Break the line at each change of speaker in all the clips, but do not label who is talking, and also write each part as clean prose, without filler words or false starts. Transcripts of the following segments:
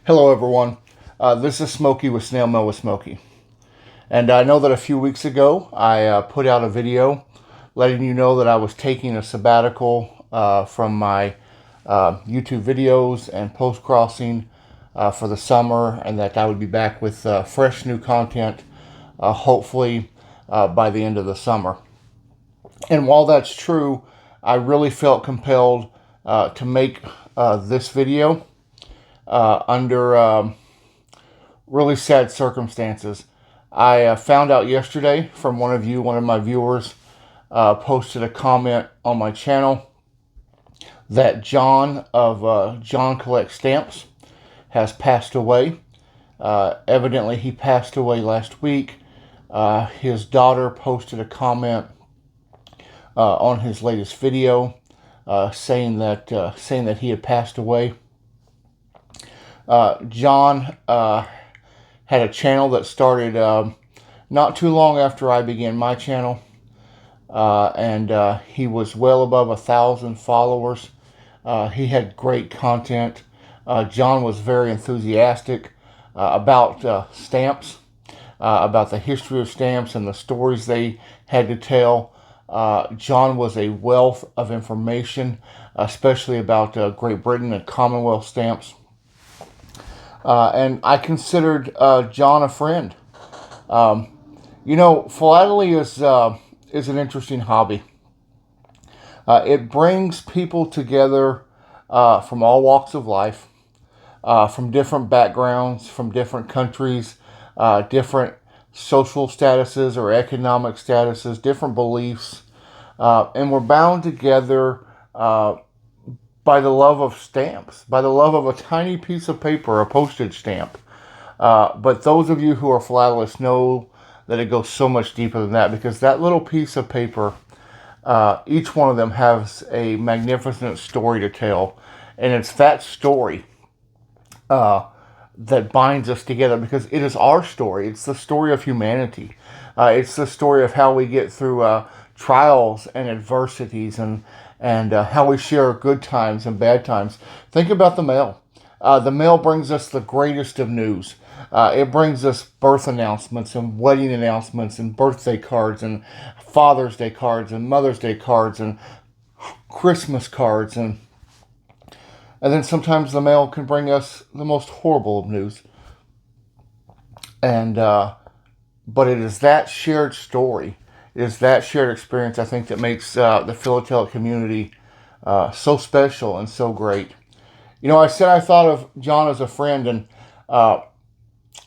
Hello everyone, this is Smokey with Snail Mail with Smokey. And I know that a few weeks ago I put out a video letting you know that I was taking a sabbatical from my YouTube videos and post-crossing for the summer, and that I would be back with fresh new content hopefully by the end of the summer. And while that's true, I really felt compelled to make this video under really sad circumstances. I found out yesterday from one of my viewers, posted a comment on my channel that John of John Collects Stamps has passed away. Evidently, he passed away last week. His daughter posted a comment on his latest video saying that he had passed away. John had a channel that started not too long after I began my channel, and he was well above 1,000 followers. He had great content. John was very enthusiastic about stamps, about the history of stamps and the stories they had to tell. John was a wealth of information, especially about Great Britain and Commonwealth stamps. And I considered John a friend. Philately is an interesting hobby. It brings people together from all walks of life, from different backgrounds, from different countries, different social statuses or economic statuses, different beliefs, and we're bound together by the love of stamps, by the love of a tiny piece of paper, a postage stamp. But those of you who are philatelists know that it goes so much deeper than that, because that little piece of paper, each one of them has a magnificent story to tell. And it's that story that binds us together, because it is our story. It's the story of humanity. It's the story of how we get through trials and adversities, and how we share good times and bad times. Think about the mail. The mail brings us the greatest of news. It brings us birth announcements and wedding announcements and birthday cards and Father's Day cards and Mother's Day cards and Christmas cards, and then sometimes the mail can bring us the most horrible of news. And but it is that shared story, it is that shared experience, I think, that makes the philatelic community so special and so great. I said I thought of John as a friend, and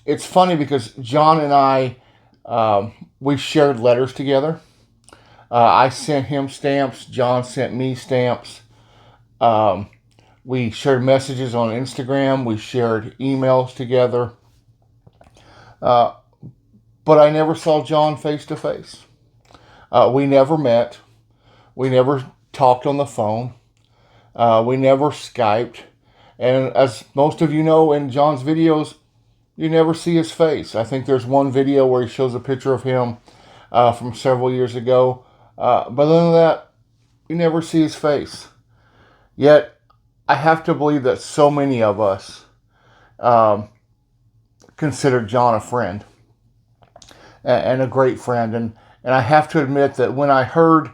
it's funny because John and I, we shared letters together. I sent him stamps. John sent me stamps. We shared messages on Instagram. We shared emails together. But I never saw John face to face. We never met. We never talked on the phone. We never Skyped. And as most of you know, in John's videos, you never see his face. I think there's one video where he shows a picture of him from several years ago. But other than that, you never see his face. Yet, I have to believe that so many of us consider John a friend and a great friend. And I have to admit that when I heard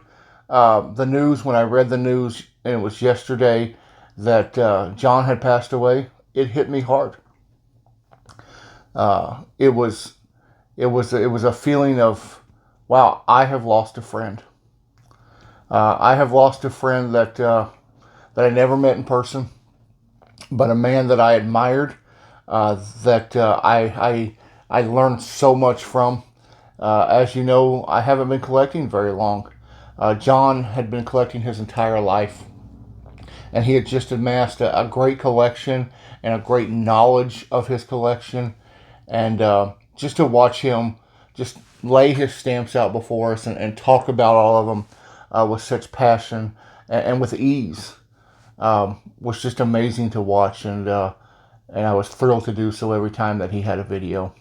the news, when I read the news, and it was yesterday, that John had passed away, it hit me hard. It was a feeling of, wow, I have lost a friend. I have lost a friend that I never met in person, but a man that I admired, that I learned so much from. As you know, I haven't been collecting very long. John had been collecting his entire life, and he had just amassed a great collection and a great knowledge of his collection. And just to watch him just lay his stamps out before us and talk about all of them with such passion and with ease was just amazing to watch. And I was thrilled to do so every time that he had a video.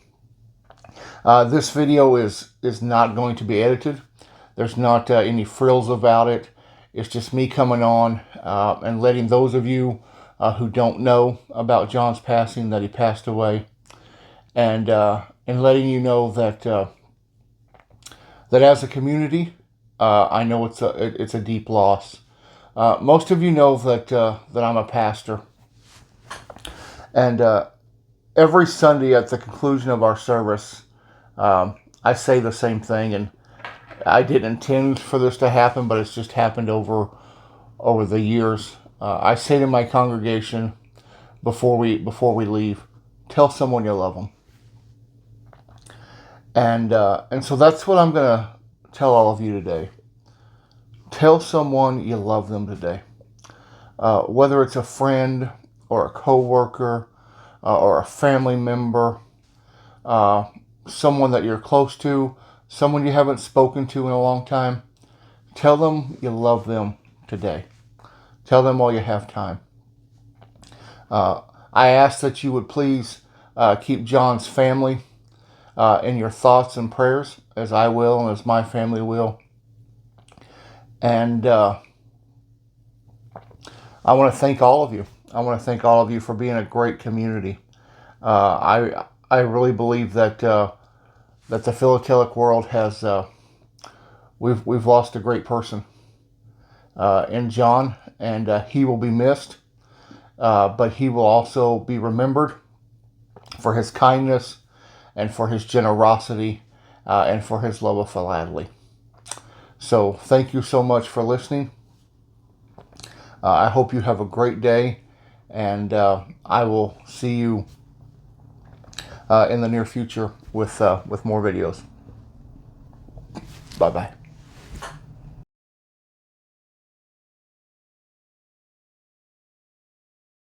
This video is not going to be edited. There's not any frills about it. It's just me coming on and letting those of you who don't know about John's passing, that he passed away, and letting you know that that as a community, I know it's a deep loss. Most of you know that that I'm a pastor, and every Sunday at the conclusion of our service, I say the same thing, and I didn't intend for this to happen, but it's just happened over the years. I say to my congregation before we leave, tell someone you love them, and so that's what I'm gonna tell all of you today. Tell someone you love them today, whether it's a friend or a coworker or a family member, someone that you're close to, someone you haven't spoken to in a long time. Tell them you love them today. Tell them while you have time. I ask that you would please keep John's family in your thoughts and prayers, as I will and as my family will. And I want to thank all of you. I want to thank all of you for being a great community. I really believe that that the philatelic world has we've lost a great person in John, and he will be missed, but he will also be remembered for his kindness and for his generosity and for his love of philately. So thank you so much for listening. I hope you have a great day, and I will see you in the near future with more videos. Bye-bye.